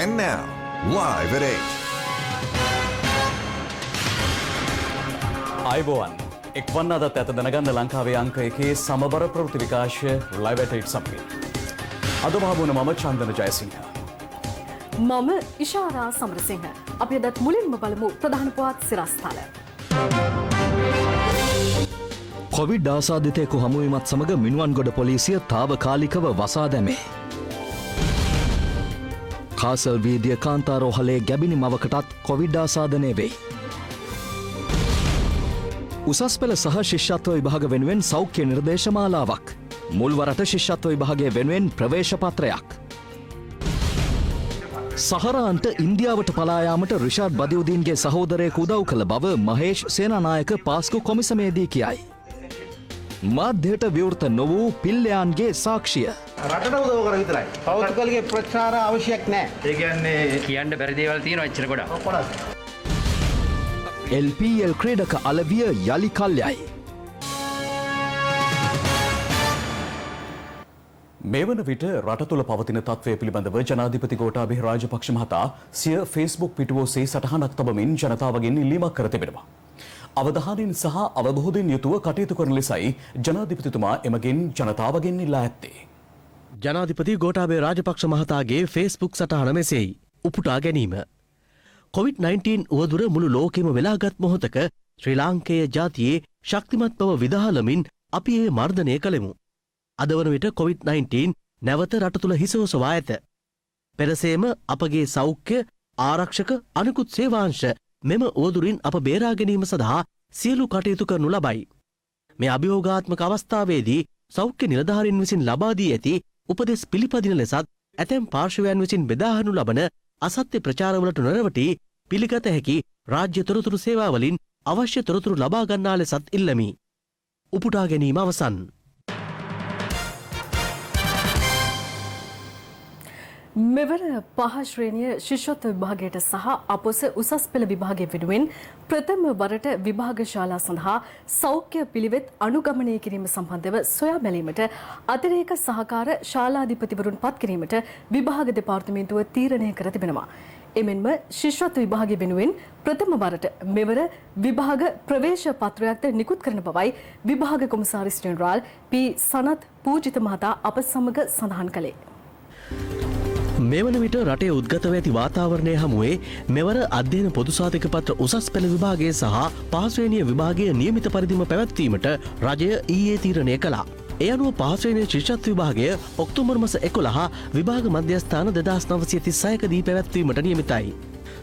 And now, live at 8. අයිබෝවන් එක්වන්න අදත් ඇත දැනගන්න ලංකාවේ අංක එකේ සමබර ප්‍රවෘත්ති විකාශය ලයිව් ඇට් 8 සමගින්. අද වහබුන මම චන්දන ජයසිංහ. මම ඉෂාරා සමරසිංහ. අපි අදත් මුලින්ම බලමු ප්‍රධාන පුවත් සිරස්තල. කොවිඩ් ආසාදිතයෙකු හමුවීමත් සමග මිනුවන්ගොඩ පොලිසිය තාවකාලිකව වසා දැමේ. කාසල් වීදිය කාන්තාරෝහලේ ගැබිනි මවකටත් කොවිඩ් ආසාදනය වෙයි. උසස් පෙළ සහ ශිෂ්‍යත්ව විභාග වෙනුවෙන් සෞඛ්‍ය නිර්දේශමාලාවක්. මුල්වරට ශිෂ්‍යත්ව විභාගය වෙනුවෙන් ප්‍රවේශපත්‍රයක්. සහරාන්ට ඉන්දියාවට පලායාමට රිෂාඩ් බදියුදීන්ගේ සහෝදරයෙකු උදව් කළ බව මහේෂ් සේනානායක පාස්කු කොමිසමේදී කියයි. මාධ්‍යයට විවෘත නොවූ පිල්ලයන්ගේ සාක්ෂිය. රටට උදව් කර විතරයි. පෞද්ගලික ප්‍රචාර අවශ්‍යයක් නැහැ. ඒ කියන්නේ කියන්න බැරි දේවල් තියෙනවා එච්චර ගොඩක්. LPL ක්‍රීඩක අලවිය යලි කල්යයි. මේ වන විට රට තුළ පවතින තත්ත්වය පිළිබඳව ජනාධිපති ගෝඨාභය රාජපක්ෂ මහතා සිය ෆේස්බුක් පිටුව ඔස්සේ සටහනක් තබමින් ජනතාවගෙන් ඉල්ලීමක් කර තිබෙනවා. අවධානයෙන් සහ අවබෝධයෙන් යුතුව කටයුතු කරන ලෙසයි ජනාධිපතිතුමා එමගින් ජනතාවගෙන් ඉල්ලා ඇත්තේ. ජනාධිපති ගෝඨාභය රාජපක්ෂ මහතාගේ ෆේස්බුක් සටහන මෙසේයි. උපුටා ගැනීම. COVID-19 උවදුර මුළු ලෝකෙම වෙලාගත් මොහොතක ශ්‍රී ලාංකේය ජාතියේ ශක්තිමත් බව විදහාලමින් අපි ඒ මර්ධනය කළෙමු. අද වන විට COVID-19 නැවත රට තුළ හිසෝසවා ඇත. පෙරසේම අපගේ සෞඛ්‍ය ආරක්ෂක අනෙකුත් සේවාංශ මෙම උවදුරින් අප බේරා ගැනීම සඳහා සියලු කටයුතු කරනු ලබයි. මේ අභියෝගාත්මක අවස්ථාවේදී සෞඛ්‍ය නිලධාරීන් විසින් ලබා දී ඇති උපදෙස් පිළිපදින ලෙසත් ඇතැම් පාර්ශවයන් විසින් බෙදාහනු ලබන අසත්‍ය ප්‍රචාරවලට නොරවටි පිළිගත හැකි රාජ්‍ය තොරතුරු සේවාවලින් අවශ්‍ය තොරතුරු ලබා ගන්නා ලෙසත් ඉල්ලමි. උපුටා ගැනීම අවසන්. මෙවර පහ ශ්‍රේණිය ශිෂ්‍යත්ව විභාගයට සහ අපොස උසස් පෙළ විභාගය වෙනුවෙන් ප්‍රථම වරට විභාග ශාලා සඳහා සෞඛ්‍ය පිළිවෙත් අනුගමනය කිරීම සම්බන්ධව සොයා බැලීමට අතිරේක සහකාර ශාලාධිපතිවරුන් පත් කිරීමට විභාග දෙපාර්තමේන්තුව තීරණය කර තිබෙනවා. එමෙන්ම ශිෂ්‍යත්ව විභාගය වෙනුවෙන් ප්‍රථම වරට මෙවර විභාග ප්‍රවේශ පත්‍රයක්ද නිකුත් කරන බවයි විභාග කොමසාරිස් ජෙනරාල් පී සනත් පූජිත මහතා අප සමග සඳහන් කළේ. මෙවන විට රටේ උද්ගතව ඇති වාතාවරණය හමුවේ මෙවර අධ්‍යයන පොදු සාධක පත්‍ර උසස් පෙළ විභාගය සහ පහශ්‍රේණිය විභාගය නියමිත පරිදිම පැවැත්වීමට රජය ඊයේ තීරණය කළා. ඒ අනුව පහශ්‍රේණිය ශිෂ්‍යත්ව විභාගය ඔක්තෝබර් මාස 11 විභාග මධ්‍යස්ථාන 2936දී පැවැත්වීමට නියමිතයි.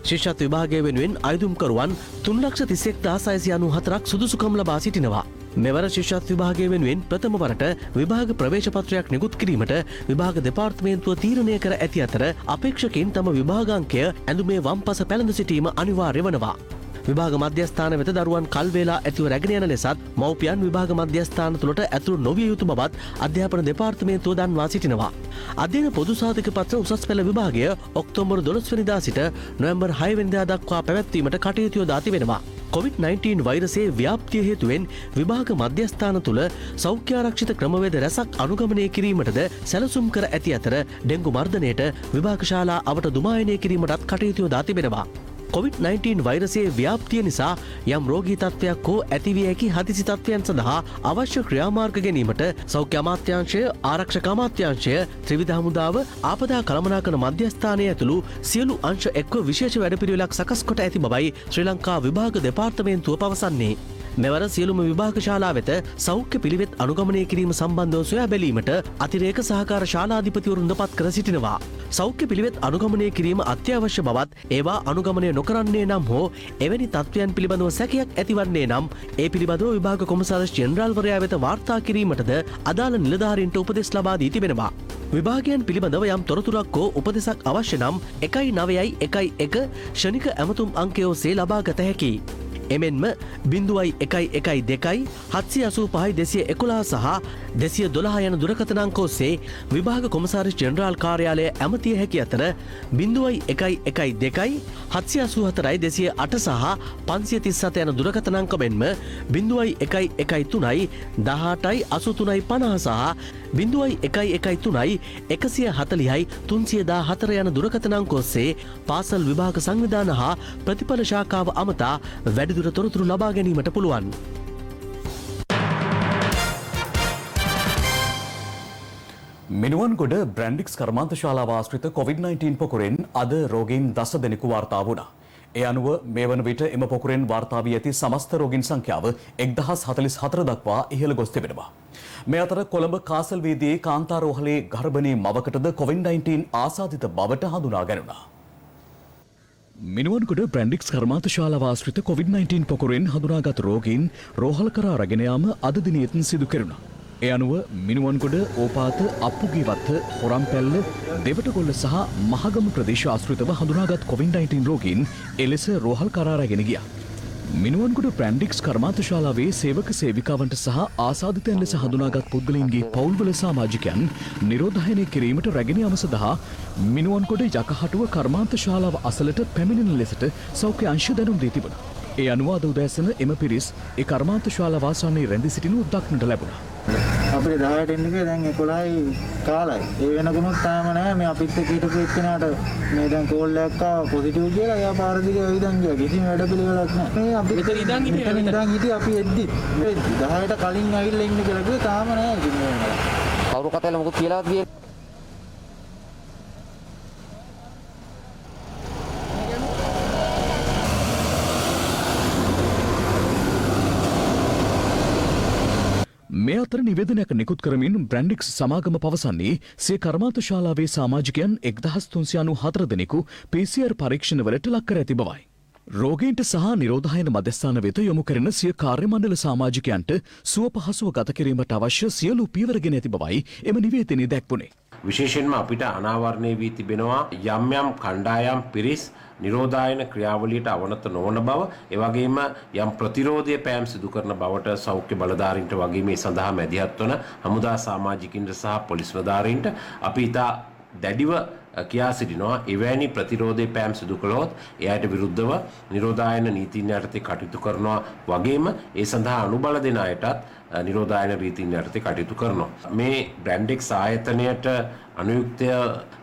ශිෂ්‍යත්ව විභාගය වෙනුවෙන් අයදුම්කරුවන් 3,31,694ක් සුදුසුකම් ලබා සිටිනවා. මෙවර ශිෂ්‍යත්ව විභාගය වෙනුවෙන් ප්‍රථම වරට විභාග ප්‍රවේශපත්‍රයක් නිකුත් කිරීමට විභාග දෙපාර්තමේන්තුව තීරණය කර ඇති අතර අපේක්ෂකයින් තම විභාගාංකය ඇඳුමේ වම්පස පැළඳ සිටීම අනිවාර්ය වනවා. විභාග මධ්‍යස්ථාන වෙත දරුවන් කල් වේලා ඇතිව රැගෙන යන ලෙසත් මව්පියන් විභාග මධ්‍යස්ථාන තුළට ඇතුළු නොවිය යුතු බවත් අධ්‍යාපන දෙපාර්තමේන්තුව දන්වා සිටිනවා. අධ්‍යයන පොදු සාධක පත්‍ර උසස් පෙළ විභාගය ඔක්තෝබර් 12 වෙනිදා සිට නොවැම්බර් 6 වෙනිදා දක්වා පැවැත්වීමට කටයුතු යොදා තිබෙනවා. COVID-19 වෛරසයේ ව්‍යාප්තිය හේතුවෙන් විභාග මධ්‍යස්ථාන තුළ සෞඛ්‍යාරක්ෂිත ක්‍රමවේද රැසක් අනුගමනය කිරීමටද සැලසුම් කර ඇති අතර ඩෙංගු මර්ධනයට විභාග ශාලා අවට දුමායනය කිරීමටත් කටයුතු යොදා තිබෙනවා. COVID-19 වෛරසයේ ව්‍යාප්තිය නිසා යම් රෝගී තත්ත්වයක් හෝ ඇතිවිය හැකි හදිසි තත්ත්වයන් සඳහා අවශ්‍ය ක්‍රියාමාර්ග ගැනීමට සෞඛ්‍ය අමාත්‍යාංශය, ආරක්ෂක අමාත්‍යාංශය, ත්‍රිවිධ හමුදාව, ආපදා කළමනාකරන මධ්‍යස්ථානය ඇතුළු සියලු අංශ එක්ව විශේෂ වැඩපිළිවෙලක් සකස් කොට ඇති බවයි ශ්‍රී ලංකා විභාග දෙපාර්තමේන්තුව පවසන්නේ. මෙවර සියලුම විභාග ශාලා වෙත සෞඛ්‍ය පිළිවෙත් අනුගමනය කිරීම සම්බන්ධව සොයා බැලීමට අතිරේක සහකාර ශාලාධිපතිවරුන් පත් කර සිටිනවා. සෞඛ්‍ය පිළිවෙත් අනුගමනය කිරීම අත්‍යවශ්‍ය බවත් ඒවා අනුගමනය නොකරන්නේ නම් හෝ එවැනි තත්ත්වයන් පිළිබඳව සැකයක් ඇතිවන්නේ නම් ඒ පිළිබඳව විභාග කොමසාරිස් ජෙනරාල්වරයා වෙත වාර්තා කිරීමටද අදාළ නිලධාරීන්ට උපදෙස් ලබා දී තිබෙනවා. විභාගයන් පිළිබඳව යම් තොරතුරක් හෝ උපදෙසක් අවශ්‍ය නම් 1911 ශනික ඇමතුම් අංකය ඔස්සේ ලබා ගත හැකියි. එමෙන්ම 0112 785 211 සහ 212 යන දුරකථන අංක ඔස්සේ විභාග කොමසාරිස් ජෙනරාල් කාර්යාලය ඇමතිය හැකි අතර 0112 784 208 සහ 537 යන දුරකථන අංක මෙන්ම 0113 18 83 50 සහ 0113 140යි 314 යන දුරකථන අංක ඔස්සේ පාසල් විභාග සංවිධාන හා ප්‍රතිඵල ශාඛාව අමතා වැඩිදුර තොරතුරු ලබා ගැනීමට පුළුවන්. මිනුවන්ගොඩ බ්‍රැන්ඩික්ස් කර්මාන්ත ශාලාව ආශ්‍රිත COVID-19 පොකුරෙන් අද රෝගීන් 10 දෙනෙකු වාර්තා වුණා. ඒ අනුව මේ වන විට එම පොකුරෙන් වාර්තා වී ඇති සමස්ත රෝගීන් සංඛ්‍යාව 1044 දක්වා ඉහළ ගොස් තිබෙනවා. මේ අතර කොළඹ කාසල් වීදියේ කාන්තාරෝහලේ ගර්භණී මවකටද COVID-19 ආසාදිත බවට හඳුනා ගැනුණා. මිනුවන්ගොඩ බ්‍රැන්ඩික්ස් කර්මාන්ත ශාලාව ආශ්‍රිත COVID-19 පොකුරෙන් හඳුනාගත් රෝගීන් රෝහල් කරා රැගෙන යාම අද දිනේත් සිදු කෙරුණා. ඒ අනුව මිනුවන්ගොඩ ඕපාත අප්පුගේවත්ත හොරම්පැල්ල දෙවටගොල්ල සහ මහගම ප්‍රදේශ ආශ්‍රිතව හඳුනාගත් COVID-19 රෝගීන් එලෙස රෝහල් කරා රැගෙන ගියා. මිනුවන්ගොඩ බ්‍රැන්ඩික්ස් කර්මාන්ත ශාලාවේ සේවක සේවිකාවන්ට සහ ආසාදිතයන් ලෙස හඳුනාගත් පුද්ගලයන්ගේ පවුල්වල සමාජිකයන් නිරෝධායනය කිරීමට රැගෙන යාම සඳහා මිනුවන්ගොඩ යකහටුව කර්මාන්ත ශාලාව අසලට පැමිණෙන ලෙසට සෞඛ්‍ය අංශ දැනුම් දී තිබුණා. ඒ අනුව අද උදෑසන එම පිරිස් ඒ කර්මාන්ත ශාලාව ආසන්නයේ රැඳී සිටිනු දක්නට ලැබුණා. අපේ 10ට එන්නේ දැන් 11යි කාලයි. ඒ වෙනකොනුත් තාම නැහැ මේ අපිත් එක්ක හිටපු එක්කෙනාට මේ දැන් කෝල් එකක් ආවා පොසිටිව් කියලා. එයා පාර දිගේ ඇවිදන් ගියා. කිසිම වැඩ පිළිවෙලක් නැහැ. මේ අපි මෙතන ඉඳන් හිටියේ අපි එද්දි 10ට කලින් ඇවිල්ලා ඉන්න කියලා කිව්වේ තාම නැහැ ඉතින් මේ. කවුරු කතාවල මොකද කියලාවත් ගියේ. මේ අතර නිවේදනයක් නිකුත් කරමින් බ්‍රැන්ඩික්ස් සමාගම පවසන්නේ සිය කර්මාන්ත ශාලාවේ සමාජිකයන් 1394 දෙනෙකු PCR පරීක්ෂණවලට ලක් කර ඇති බවයි. රෝගීන්ට සහ නිරෝධායන මධ්‍යස්ථාන වෙත යොමු කරන සිය කාර්ය මණ්ඩල සමාජිකයන්ට සුව පහසුව ගත කිරීමට අවශ්‍ය සියලු පියවරගෙන ඇති බවයි එම නිවේදනයේ දැක්වුණේ. විශේෂයෙන්ම අපිට අනාවරණය වී තිබෙනවා යම් යම් කණ්ඩායම් පිරිස් නිරෝධායන ක්‍රියාවලියට අවනත නොවන බව, එවැගේම යම් ප්‍රතිරෝධය පෑම් සිදු කරන බවට සෞඛ්‍ය බලධාරීන්ට වගේ මේ සඳහා මැදිහත් වන හමුදා සමාජිකින්ට සහ පොලිස් නිලධාරීන්ට අපි ඉතා දැඩිව කියා සිටිනවා. එවැනි ප්‍රතිරෝධය පෑම් සිදු කළොත් එයාට විරුද්ධව නිරෝධායන නීතීන් යටතේ කටයුතු කරනවා වගේම ඒ සඳහා අනුබල දෙන අයටත් නිරෝධායන රීතීන් යටතේ කටයුතු කරනවා. මේ බ්‍රැන්ඩික්ස් ආයතනයට අනුයුක්තය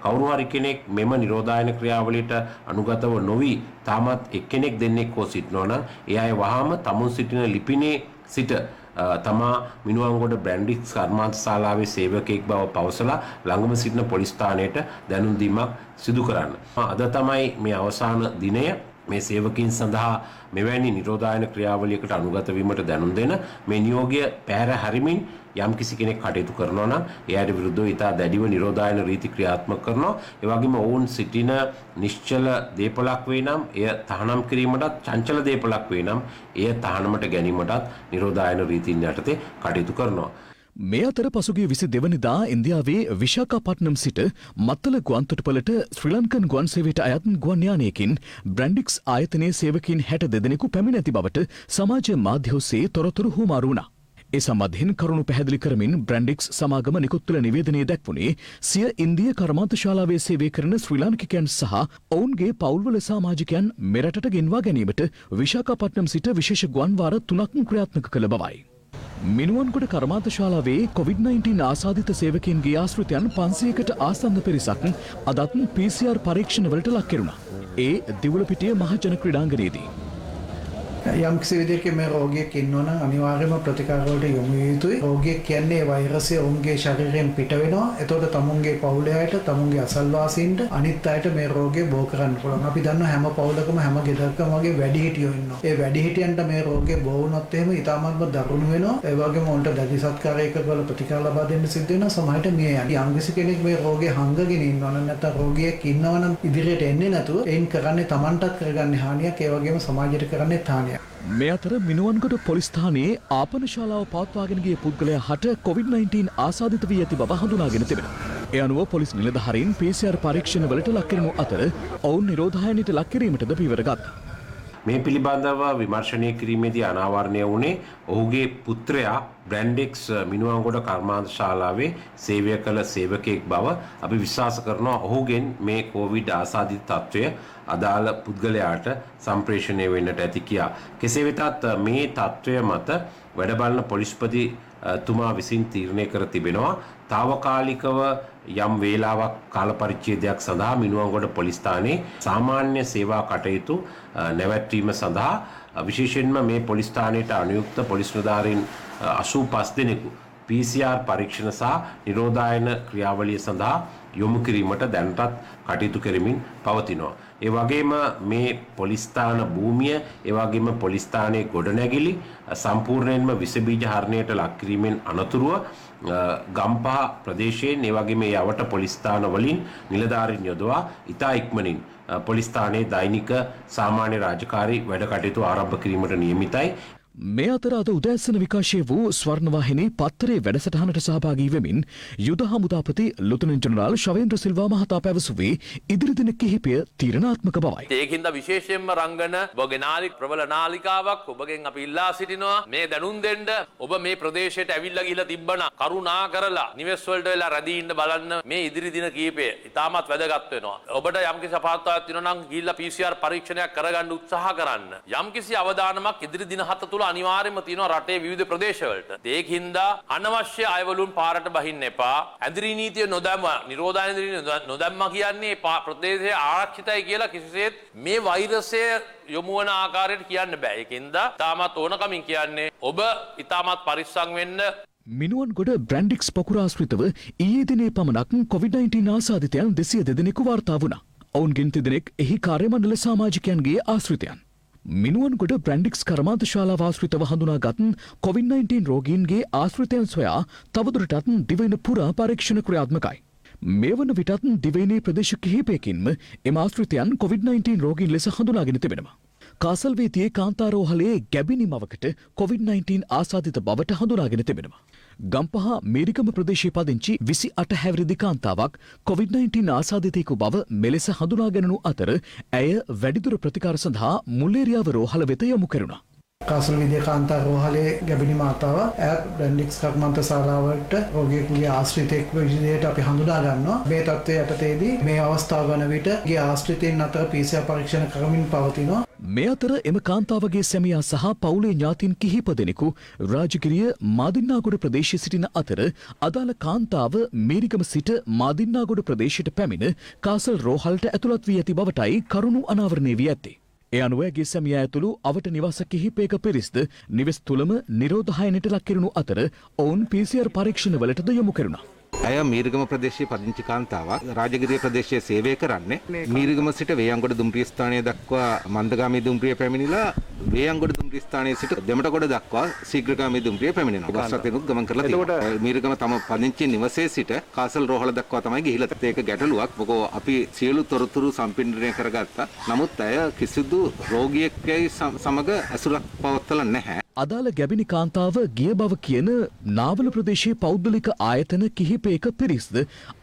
කවුරු හරි කෙනෙක් මෙම නිරෝධායන ක්‍රියාවලියට අනුගතව නොවි තාමත් එක්කෙනෙක් දෙන්නෙක් හෝ සිටිනවා නම් ඒ අය වහාම තමුන් සිටින ලිපිනේ සිට තමා මිනුවන්ගොඩ බ්‍රැන්ඩික්ස් කර්මාන්ත ශාලාවේ සේවකයෙක් බව පවසලා ළඟම සිටින පොලිස් ස්ථානයට දැනුම් දීමක් සිදු කරන්න. අද තමයි මේ අවසාන දිනය. මේ සේවකයන් සඳහා මෙවැනි නිරෝධායන ක්‍රියාවලියකට අනුගත වීමට දැනුම් දෙන මේ නියෝගය පැහැර හැරිමින් යම් කිසි කෙනෙක් කටයුතු කරනවා නම් එයාට විරුද්ධව ඉතා දැඩිව නිරෝධායන රීති ක්‍රියාත්මක කරනවා. ඒ වගේම ඔවුන් සිටින නිශ්චල දේපලක් වේ නම් එය තහනම් කිරීමටත්, චංචල දේපලක් වේ නම් එය තහනමට ගැනීමටත් නිරෝධායන රීතීන් යටතේ කටයුතු කරනවා. මේ අතර පසුගිය 22 වෙනිදා ඉන්දියාවේ විශාඛපට්නම් සිට මත්තල ගුවන්තොටුපළට ශ්‍රී ලංකන් ගුවන් සේවයට අයත් ගුවන් යානයකින් බ්‍රැන්ඩික්ස් ආයතනයේ සේවකීන් 62 දෙනෙකු පැමිණ ඇති බවට සමාජ මාධ්‍ය ඔස්සේ තොරතුරු හුවමාරු වුණා. ඒ සම්බන්ධයෙන් කරුණු පැහැදිලි කරමින් බ්‍රැන්ඩික්ස් සමාගම නිකුත් කළ නිවේදනයේ දැක්වුණේ සිය ඉන්දිය කර්මාන්ත ශාලාවේ සේවය කරන ශ්‍රී ලාංකිකයන් සහ ඔවුන්ගේ පවුල්වල සමාජිකයන් මෙරටට ගෙන්වා ගැනීමට විශාඛපට්නම් සිට විශේෂ ගුවන් වාර 3ක් ක්‍රියාත්මක කළ බවයි. මිනුවන්ගොඩ කර්මාන්ත ශාලාවේ COVID-19 ආසාදිත සේවකයන්ගේ ආශ්‍රිතයන් 500කට ආසන්න පිරිසක් අදත් PCR පරීක්ෂණවලට ලක් කෙරුණා. ඒ දිවුලපිටිය මහජන ක්‍රීඩාංගණයේදී යම් කිසි විදිහක මේ රෝගියෙක් ඉන්නවා නම් අනිවාර්යයෙන්ම ප්‍රතිකාර වලට යොමු විය යුතුයි. රෝගියෙක් කියන්නේ වෛරසය ඔවුන්ගේ ශරීරයෙන් පිට වෙනවා. එතකොට තමුන්ගේ පවුලේ අයට, තමුන්ගේ අසල්වාසීන්ට අනිත් අයට මේ රෝගය බෝ කරන්න පුළුවන්. අපි දන්නවා හැම පවුලකම හැම ගෙදරකම වගේ වැඩිහිටියෝ ඉන්නවා. ඒ වැඩිහිටියන්ට මේ රෝගය බෝ වුණොත් එහෙම ඉතාමත්ම දරුණු වෙනවා. ඒ වගේම උන්ට දැඩි සත්කාරයක වල ප්‍රතිකාර ලබා දෙන්න සිද්ධ වෙනවා. සමහරට මේ යම් කිසි කෙනෙක් මේ රෝගය හංගගෙන ඉන්නවා නම් නැත්නම් රෝගියෙක් ඉන්නවා නම් ඉදිරියට එන්නේ නැතුව එයින් කරන්නේ Tamanටත් කරගන්නේ හානියක්. ඒ වගේම සමාජයට කරන්නේ හානියක්. මේ අතර මිනුවන්ගොඩ පොලිස් ස්ථානයේ ආපන ශාලාව පවත්වාගෙන ගිය පුද්ගලයා හට COVID-19 ආසාදිත වී ඇති බව හඳුනාගෙන තිබෙනවා. ඒ අනුව පොලිස් නිලධාරීන් PCR පරීක්ෂණවලට ලක් කරනු අතර ඔවුන් නිරෝධායනයට ලක් කිරීමටද පියවර ගත්තා. මේ පිළිබඳව විමර්ශනය කිරීමේදී අනාවරණය වුණේ ඔහුගේ පුත්‍රයා බ්‍රැන්ඩික්ස් මිනුවන්ගොඩ කර්මාන්ත ශාලාවේ සේවය කළ සේවකයෙක් බව අපි විශ්වාස කරනවා. ඔහුගෙන් මේ කොවිඩ් ආසාදිත තත්ත්වය අදාළ පුද්ගලයාට සම්ප්‍රේෂණය වෙන්නට ඇති කියා. කෙසේ වෙතත් මේ තත්ත්වය මත වැඩ බලන පොලිස්පති තුමා විසින් තීරණය කර තිබෙනවා తాවකාලිකව යම් වේලාවක් කාල පරිච්ඡේදයක් සඳහා මිනුවන්ගොඩ පොලිස් ස්ථානයේ සාමාන්‍ය සේවා කටයුතු නැවැත්වීම සඳහා විශේෂයෙන්ම මේ පොලිස් ස්ථානයට අනුයුක්ත පොලිස් නිලධාරීන් 85 දෙනෙකු PCR පරීක්ෂණ සහ නිරෝධායන ක්‍රියාවලිය සඳහා යොමු කිරීමට දැනටත් කටයුතු කරමින් පවතිනවා. ඒ වගේම මේ පොලිස් ස්ථාන භූමිය, ඒ වගේම පොලිස් ස්ථානයේ ගොඩනැගිලි සම්පූර්ණයෙන්ම විස බීජ හරණයට ලක් කිරීමෙන් අනතුරුව ගම්පහ ප්‍රදේශයෙන් ඒ වගේම ඒ අවට පොලිස් ස්ථාන වලින් නිලධාරීන් යොදවා ඉතා ඉක්මනින් පොලිස් ස්ථානයේ දෛනික සාමාන්‍ය රාජකාරී වැඩ කටයුතු ආරම්භ කිරීමට නියමිතයි. මේ අතර අද උදෑසන විකාශය වූ ස්වර්ණවාහිනී පත්තරේ වැඩසටහනට සහභාගී වෙමින් යුද හමුදාපති ලුතනන්ට් ජෙනරාල් ශවේන්ද්‍ර සිල්වා මහතා පැවසුවේ ඉදිරි දින කිහිපය තීරණාත්මක බවයි. ඒකින්ද විශේෂයෙන්ම රංගන ඔබගේ නාලික ප්‍රබල නාලිකාවක් ඔබගෙන් අපි ඉල්ලා සිටිනවා මේ දැනුම් දෙන්න. ඔබ මේ ප්‍රදේශයට ඇවිල්ලා ගිහිලා තිබ්බනම් කරුණා කරලා නිවෙස් වලට වෙලා රැඳී ඉන්න බලන්න. මේ ඉදිරි දින කිහිපය ඉතාමත් වැදගත් වෙනවා. ඔබට යම්කිසි අපහසුතාවයක් තියෙනවා නම් ගිහිල්ලා PCR පරීක්ෂණයක් කරගන්න උත්සාහ කරන්න. යම්කිසි අවදානමක් ඉදිරි දින 7 තුල අනිවාර්යයෙන්ම තියෙනවා රටේ විවිධ ප්‍රදේශවලට. ඒකින්ද අනවශ්‍ය අයවලුන් පාරට බහින්න එපා. ඇඳිරි නීතිය නොදැම්ම, නිරෝධායන නීතිය නොදැම්ම කියන්නේ ප්‍රදේශයේ ආරක්ෂිතයි කියලා කිසිසේත් මේ වෛරසය යොමු වන ආකාරයට කියන්න බෑ. ඒකින්ද තාමත් ඕනකමින් කියන්නේ ඔබ ඉතාමත් පරිස්සම් වෙන්න. මිනුවන්ගොඩ බ්‍රැන්ඩික්ස් පොකුරාශ්‍රිතව ඊයේ දිනේ පමණක් COVID-19 ආසාදිතයන් 202 දෙනෙකු වාර්තා වුණා. ඔවුන්ගෙන් 3 දෙනෙක් එහි කාර්යමණ්ඩල සමාජිකයන්ගේ ආශ්‍රිතයන්. මිනුවන්ගොඩ බ්‍රැන්ඩික්ස් කර්මාන්ත ශාලාව ආශ්‍රිතව හඳුනාගත් COVID-19 රෝගීන්ගේ ආශ්‍රිතයන් සොයා තවදුරටත් දිවයින පුරා පරීක්ෂණ ක්‍රියාත්මකයි. මේ වන විටත් දිවයිනේ ප්‍රදේශ කිහිපයකින්ම එම ආශ්‍රිතයන් COVID-19 රෝගීන් ලෙස හඳුනාගෙන තිබෙනවා. කාසල්වේතියේ කාන්තාරෝහලේ ගැබිනි මවකට COVID-19 ආසාදිත බවට හඳුනාගෙන තිබෙනවා. ගම්පහ මේරිකම ප්‍රදේශයේ පදිංචි 28 හැවිරිදි කාන්තාවක් COVID-19 ආසාදිතයෙකු බව මෙලෙස හඳුනාගැනුණු අතර ඇය වැඩිදුර ප්‍රතිකාර සඳහා මුල්ලේරියාව රෝහල වෙත යොමු කෙරුණා. කාසල් විද්‍යා කාන්තා රෝහලේ ගැබිනි මාතාව ඇත් බ්‍රැන්ඩික්ස් කර්මාන්ත ශාලාවට රෝගියෙකුගේ ආශ්‍රිතයෙක් විදිහට අපි හඳුනා ගන්නවා. මේ තත්ත්වයේ යටතේදී මේ අවස්ථාව වන විට ගේ ආශ්‍රිතයන් අතර PCR පරීක්ෂණ කරමින් පවතිනවා. මේ අතර එම කාන්තාවගේ සැමියා සහ පවුලේ ඥාතීන් කිහිප දෙනෙකු රාජගිරිය මාදින්නාගොඩ ප්‍රදේශයේ සිටින අතර අදාළ කාන්තාව මේරිගම සිට මාදින්නාගොඩ ප්‍රදේශයට පැමිණ කාසල් රෝහලට ඇතුළත් වී ඇති බවටයි කරුණු අනාවරණය වී ඇත්තේ. ඒ අනුව ඇගේ සැමියා ඇතුළු අවට නිවාස කිහිපයක පිරිස්ද නිවෙස් තුළම නිරෝධායනයට ලක් කෙරුණු අතර ඔවුන් PCR පරීක්ෂණවලටද යොමු කෙරුණා. ඇය මීරිගම ප්‍රදේශයේ පදිංචි කාන්තාවක්. රාජගිරිය ප්‍රදේශයේ සේවය කරන්නේ. මීරිගම සිට වේයන්ගොඩ දුම්රිය ස්ථානය දක්වා මන්දගාමී දුම්රිය පැමිණිලා වේයන්ගොඩ දුම්රිය ස්ථානයේ සිට දෙමටගොඩ දක්වා ශීඝ්‍රගාමී දුම්රිය පැමිණෙනවා. බස් රථයෙන්ුත් ගමන් කරලා තියෙනවා. මීරිගම තම පදිංචි නිවසේ සිට කාසල් රෝහල දක්වා තමයි ගිහිලා තියෙන්නේ. ඒක ගැටලුවක්. මොකෝ අපි සියලු තොරතුරු සම්පින්ඩණය කරගත්තා. නමුත් ඇය කිසිදු රෝගියෙක්ගේ සමග ඇසුරක් පවත්වලා නැහැ. අදාළ ගැබිනි කාන්තාව ගිය බව කියන නාවල ප්‍රදේශයේ පෞද්ගලික ආයතන කිහිපයක පිරිස්ද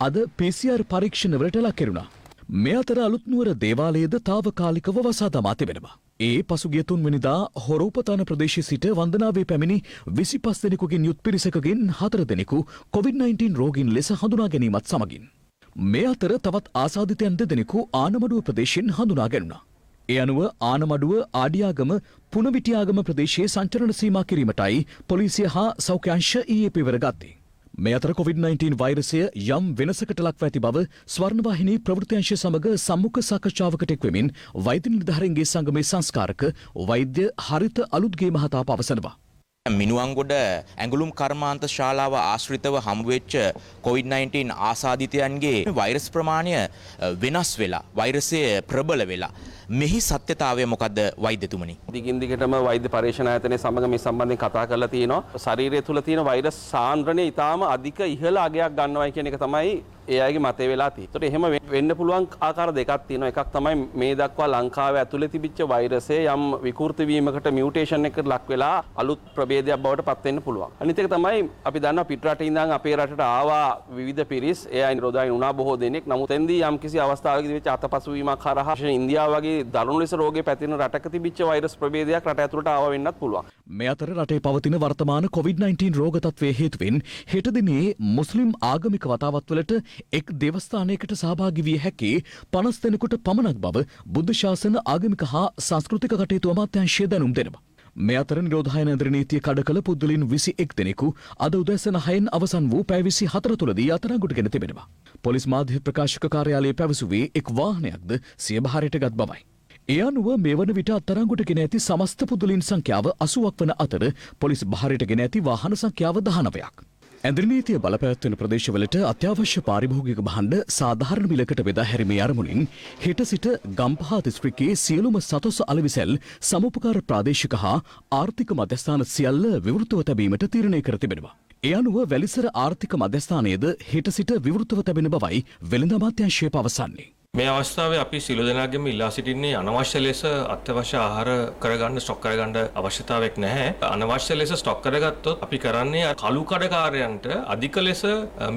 අද PCR පරීක්ෂණවලට ලක් කෙරුණා. මේ අතර අලුත්නුවර දේවාලයේද తాවකාලිකව වසා දමා තිබෙනවා. ඒ පසුගිය 3 වෙනිදා හොරෝපතන ප්‍රදේශයේ සිට වන්දනාවේ පැමිණි 25 දෙනෙකුගෙන් යුත් පිරිසකගෙන් 4 දෙනෙකු COVID-19 රෝගීන් ලෙස හඳුනා ගැනීමත් සමගින් මේ අතර තවත් ආසාදිතයන් 2 දෙනෙකු ආනමඩුව ප්‍රදේශයෙන් හඳුනා ගැනුණා. ඒ අනුව ආනමඩුව ආඩියාගම පුනවිටියාගම ප්‍රදේශයේ සංචරණ සීමා කිරීමටයි පොලිසිය හා සෞඛ්‍ය අංශ ඊයේ පියවර ගත්තේ. මේ අතර COVID-19 වෛරසය යම් වෙනසකට ලක්ව ඇති බව ස්වර්ණවාහිනී ප්‍රවෘත්ති අංශය සමග සම්මුඛ සාකච්ඡාවකට එක් වෙමින් වෛද්‍ය නිලධාරීන්ගේ සංගමේ සංස්කාරක වෛද්‍ය හරිත අලුත්ගේ මහතා පවසනවා. මිනුවන්ගොඩ ඇඟලුම් කර්මාන්ත ශාලාව ආශ්‍රිතව හමුවෙච්ච COVID-19 ආසාදිතයන්ගේ වෛරස් ප්‍රමාණය වෙනස් වෙලා වෛරසය ප්‍රබල වෙලා මෙහි සත්‍යතාවය මොකද්ද වෛද්‍යතුමනි? දිගින් දිගටම වෛද්‍ය පරීක්ෂණ ආයතනයේ සමග මේ සම්බන්ධයෙන් කතා කරලා තියෙනවා. ශරීරය තුල තියෙන වෛරස් සාන්ද්‍රණය ඊටාම අධික ඉහළ අගයක් ගන්නවයි කියන එක තමයි ඒ අයගේ මතය වෙලා තියෙන්නේ. ඒතකොට එහෙම වෙන්න පුළුවන් ආකාර දෙකක් තියෙනවා. එකක් තමයි මේ දක්වා ලංකාවේ ඇතුලේ තිබිච්ච වෛරසය යම් විකෘති වීමකට මියුටේෂන් එකකට ලක් වෙලා අලුත් ප්‍රභේදයක් බවට පත් වෙන්න පුළුවන්. අනිත් එක තමයි අපි දන්නවා පිටරටින් ඉඳන් අපේ රටට ආවා විවිධ පිරිස්. ඒ අය නිරෝධායන වුණා බොහෝ දෙනෙක්. නමුත් එන්දී යම් කිසි අවස්ථාවකදී වෙච්ච අතපසු වීමක් හරහා ඉන්දියාව වගේ දරුණු ලෙස රෝගේ පැතිරෙන රටක තිබිච්ච වෛරස් ප්‍රභේදයක් රට ඇතුළට ආවා වෙන්නත් පුළුවන්. මේ අතර රටේ පවතින වර්තමාන COVID-19 රෝග තත්ත්වයේ හේතුවෙන් හෙට දිනේ මුස්ලිම් ආගමික වතාවත්වලට එක් දේවස්ථානයකට සහභාගී විය හැකි 50 දෙනෙකුට පමණක් බව බුද්ධ ශාසන ආගමික හා සංස්කෘතික කටයුතු අමාත්‍යාංශය දැනුම් දෙනවා. මේ අතර නිරෝධායන ඇඳරි නීතිය කඩ කළ පුද්ගලයන් 21 දෙනෙකු අද උදෑසන 6න් අවසන් වූ පැය 24 තුළදී අත්අඩංගුවටගෙන තිබෙනවා. පොලිස් මාධ්‍ය ප්‍රකාශක කාර්යාලයේ පැවසුවේ එක් වාහනයක්ද සිය බහරයට ගත් බවයි. ඒ අනුව මේ වන විට අත්අඩංගුවට ගෙන ඇති සමස්ත පුද්ගලයන් සංඛ්‍යාව 80ක් වන අතර පොලිස් බහරයට ගෙන ඇති වාහන සංඛ්‍යාව 19ක්. ඇඳරි නීතිය බලපැවැත්වෙන ප්‍රදේශවලට අත්‍යවශ්‍ය පාරිභෝගික භාණ්ඩ සාධාරණ මිලකට බෙදා හැරීමේ අරමුණින් හෙට සිට ගම්පහ දිස්ත්‍රික්කයේ සියලුම සතොස් අලවිසැල් සමුපකාර ප්‍රාදේශික හා ආර්ථික මධ්‍යස්ථාන සියල්ල විවෘතව තැබීමට තීරණය කර තිබෙනවා. ඒ අනුව වැලිසර ආර්ථික මධ්‍යස්ථානයේද හෙට සිට විවෘතව තැබෙන බවයි වෙළඳ අමාත්‍යාංශය පවසන්නේ. මේ අවස්ථාවේ අපි සියලු දෙනාගේම ඉල්ලා සිටින්නේ අනවශ්‍ය ලෙස අත්‍යවශ්‍ය ආහාර කරගන්න ස්ටොක් කරගන්න අවශ්‍යතාවයක් නැහැ. අනවශ්‍ය ලෙස ස්ටොක් කරගත්තොත් අපි කරන්නේ කළු කඩකාරයන්ට අධික ලෙස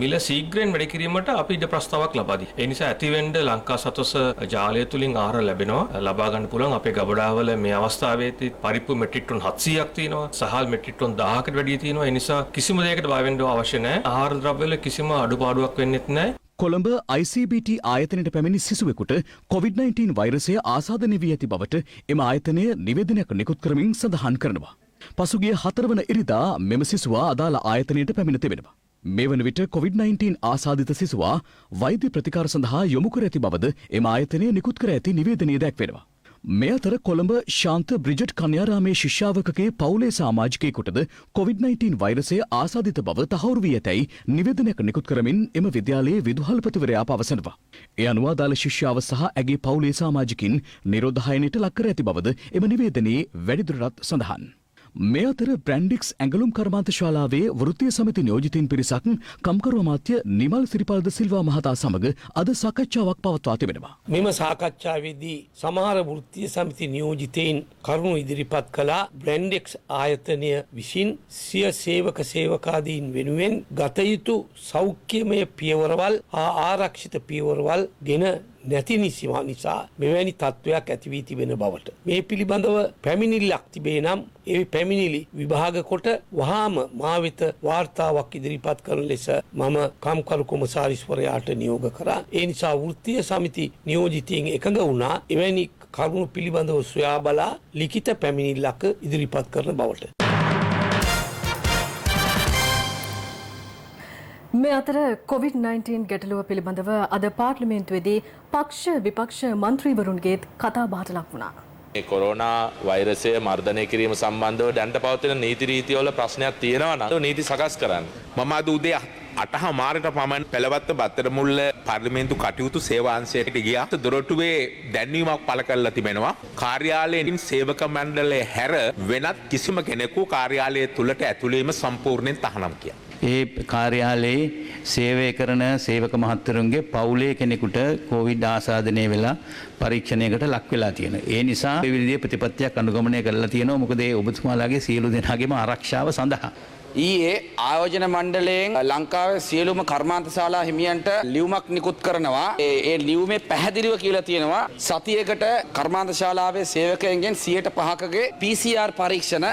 මිල ශීඝ්‍රයෙන් වැඩි කිරීමට අපි ඉඩ ප්‍රස්තාවක් ලබා දී. ඒ නිසා ඇතිවෙන්න ලංකා සතොස් ජාලය තුලින් ආහාර ලැබෙනවා. ලබා ගන්න පුළුවන් අපේ ගබඩාවල මේ අවස්ථාවේදී පරිප්පු මෙට්‍රික් ටන් 700ක් තියෙනවා. සහල් මෙට්‍රික් ටන් 1000කට වැඩි තියෙනවා. ඒ නිසා කිසිම දෙයකට බය වෙන්න අවශ්‍ය නැහැ. ආහාර ද්‍රව්‍යවල කිසිම අඩුපාඩුවක් වෙන්නේ නැහැ. කොළඹ ICBT ආයතනයට පැමිණි සිසුවෙකුට COVID-19 වෛරසය ආසාදනය වී ඇති බවට එම ආයතනය නිවේදනයක් නිකුත් කරමින් සඳහන් කරනවා. පසුගිය 4 වන ඉරිදා මෙම සිසුවා අදාළ ආයතනයට පැමිණ තිබෙනවා. මේ වන විට COVID-19 ආසාදිත සිසුවා වෛද්‍ය ප්‍රතිකාර සඳහා යොමු කර ඇති බවද එම ආයතනය නිකුත් කර ඇති නිවේදනයේ දැක්වෙනවා. මේ අතර කොළඹ ශාන්ත බ්‍රිජට් කන්‍යාරාමේ ශිෂ්‍යාවකගේ පවුලේ සමාජිකයෙකුටද COVID-19 වෛරසය ආසාදිත බව තහවුරු වී ඇතැයි නිවේදනයක් නිකුත් කරමින් එම විද්‍යාලයේ විදුහල්පතිවරයා පවසනවා. ඒ අනුව අදාළ ශිෂ්‍යාව සහ ඇගේ පවුලේ සමාජිකින් නිරෝධායනයට ලක් කර ඇති බවද එම නිවේදනයේ වැඩිදුරටත් සඳහන්. මේ අතර බ්‍රැන්ඩික්ස් ඇඟලුම් කර්මාන්ත ශාලාවේ වෘත්තීය සමිති නියෝජිතින් පිරිසක් කම්කරු අමාත්‍ය නිමල් සිරිපාල්ද සිල්වා මහතා සමග අද සාකච්ඡාවක් පවත්වා තිබෙනවා. මෙම සාකච්ඡාවේදී සමහර වෘත්තීය සමිති නියෝජිතයින් කරුණු ඉදිරිපත් කළා. බ්‍රැන්ඩික්ස් ආයතනය විසින් සිය සේවක සේවකාදීන් වෙනුවෙන් ගත යුතු සෞඛ්‍යමය පියවරවල් හා ආරක්ෂිත පියවරවල් ගෙන නැති නිසා මෙවැනි තත්ත්වයක් ඇති වී තිබෙන බවට. මේ පිළිබඳව පැමිණිල්ලක් තිබේ නම් ඒ පැමිණිලි විභාග කොට වහාම මා වෙත වාර්තාවක් ඉදිරිපත් කරන ලෙස මම කම්කරු කොමසාරිස්වරයාට නියෝග කරා. ඒ නිසා වෘත්තීය සමිති නියෝජිතයින් එකඟ වුණා එවැනි කරුණු පිළිබඳව සොයා බලා ලිඛිත පැමිණිල්ලක් ඉදිරිපත් කරන බවට. මේ අතර COVID-19 ගැටලුව පිළිබඳව අද පාර්ලිමේන්තුවේදී පක්ෂ විපක්ෂ මන්ත්‍රීවරුන්ගේත් කතාබහට ලක් වුණා. කොරෝනා වෛරසය මර්ධනය කිරීම සම්බන්ධව දැනට පවතින නීති රීතිවල ප්‍රශ්නයක් තියෙනවා නම් නීති සකස් කරන්න. මම අද උදේ 8:00 පමණ පෙළවත්ත බත්තරමුල්ල පාර්ලිමේන්තු කටයුතු සේවාංශයට ගියා. දොරටුවේ දැන්වීමක් පළ කරලා තිබෙනවා. කාර්යාලයෙන් සේවක මණ්ඩලය හැර වෙනත් කිසිම කෙනෙකු කාර්යාලය තුලට ඇතුළු වීම සම්පූර්ණයෙන් තහනම් කියලා. ඒ කාර්යාලයේ සේවය කරන සේවක මහත්වරුන්ගේ පවුලේ කෙනෙකුට කොවිඩ් ආසාදනය වෙලා පරීක්ෂණයකට ලක් වෙලා තියෙනවා. ඒ නිසා මේ විදිහේ ප්‍රතිපත්තියක් අනුගමනය කරලා තියෙනවා. මොකද ඒ ඔබතුමාලාගේ සියලු දෙනාගේම ආරක්ෂාව සඳහා. ඊයේ ආයෝජන මණ්ඩලයෙන් ලංකාවේ සියලුම කර්මාන්ත ශාලා හිමියන්ට ලියුමක් නිකුත් කරනවා. ඒ ලියුමේ පැහැදිලිව කියලා තියෙනවා සතියකට කර්මාන්ත ශාලාවේ සේවකයන්ගෙන් 5%ගේ PCR පරීක්ෂණ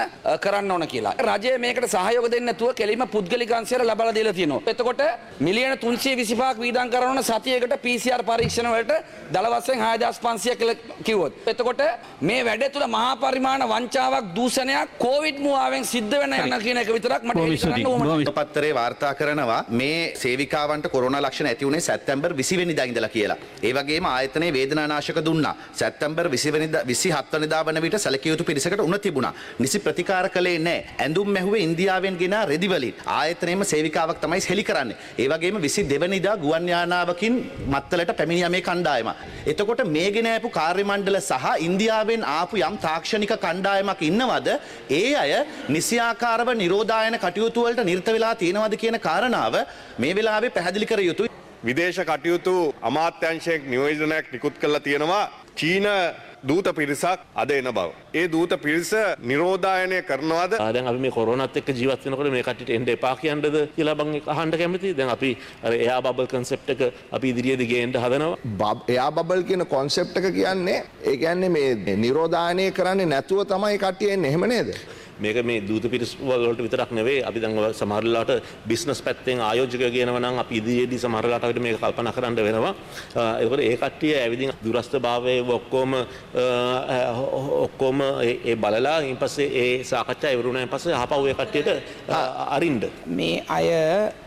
කරන්න ඕන කියලා. රජය මේකට සහයෝග දෙන්නේ නැතුව කෙලින්ම පුද්ගලික අංශයට ලබා දීලා තියෙනවා. එතකොට මිලියන 325ක් වීදම් කරන සතියකට PCR පරීක්ෂණ වලට දල වශයෙන් 6500 කියලා කිව්වොත්. එතකොට මේ වැඩේ තුල මහා පරිමාණ වංචාවක් දූෂණයක් කොවිඩ් මුවාවෙන් සිද්ධ වෙන යන කියන එක විතරක් පත්තරේ වාර්තා කරනවා මේ සේවිකාවන්ට කොරෝනා ලක්ෂණ ඇති වුණේ සැප්තැම්බර් 20 වෙනිදා ඉඳලා කියලා. ඒ වගේම ආයතනයේ වේදනානාශක දුන්නා. සැප්තැම්බර් 27 වෙනිදා වන විට සැලකිය යුතු පිරිසකට උණ තිබුණා. නිසි ප්‍රතිකාර කළේ නැහැ. ඇඳුම් මැහුවේ ඉන්දියාවෙන් ගෙන රෙදි වලින්. ආයතනයේම සේවිකාවක් තමයි හෙලි කරන්නේ. ඒ වගේම 22 වෙනිදා ගුවන් යානාවකින් මත්තලට පැමිණියා මේ කණ්ඩායම. එතකොට මේ ගෙන ආපු කාර්ය මණ්ඩල සහ ඉන්දියාවෙන් ආපු යම් තාක්ෂණික කණ්ඩායමක් ඉන්නවද? ඒ අය නිසියාකාරව නිරෝධායන කටයුතු වලට නිරත වෙලා තියෙනවද කියන කාරණාව මේ වෙලාවේ පැහැදිලි කර යුතුයි. විදේශ කටයුතු අමාත්‍යාංශයක් නියෝජනයක් නිකුත් කරලා තියෙනවා චීන දූත පිරිසක් අද එන බව. ඒ දූත පිරිස නිරෝධායනය කරනවාද? දැන් අපි මේ කොරෝනාත් එක්ක ජීවත් වෙනකොට මේ කට්ටියට එන්න එපා කියන්නද කියලා බං අහන්න කැමතියි. දැන් අපි අර එයා බබල් කන්සෙප්ට් එක අපි ඉදිරියේදී ගේන්න හදනවා. එයා බබල් කියන කොන්සෙප්ට් එක කියන්නේ ඒ කියන්නේ මේ නිරෝධායනය කරන්නේ නැතුව තමයි කට්ටිය එන්නේ. එහෙම නේද? මේක මේ දූත පිරිස් වලට විතරක් නෙවෙයි අපි දැන් සමහර වෙලාවට බිස්නස් පැත්තෙන් ආයෝජකයෝ කියනවා නම් අපි ඉදිරියේදී සමහර වෙලාවට අපිට මේක කල්පනා කරන්න වෙනවා. ඒකෝට ඒ කට්ටිය ඇවිදින් දුරස්ථභාවයේ ඔක්කොම ඒ බලලා ඊට පස්සේ ඒ සාකච්ඡා ඉවරුණාන් පස්සේ ආපහු ඒ කට්ටියට අරින්න. මේ අය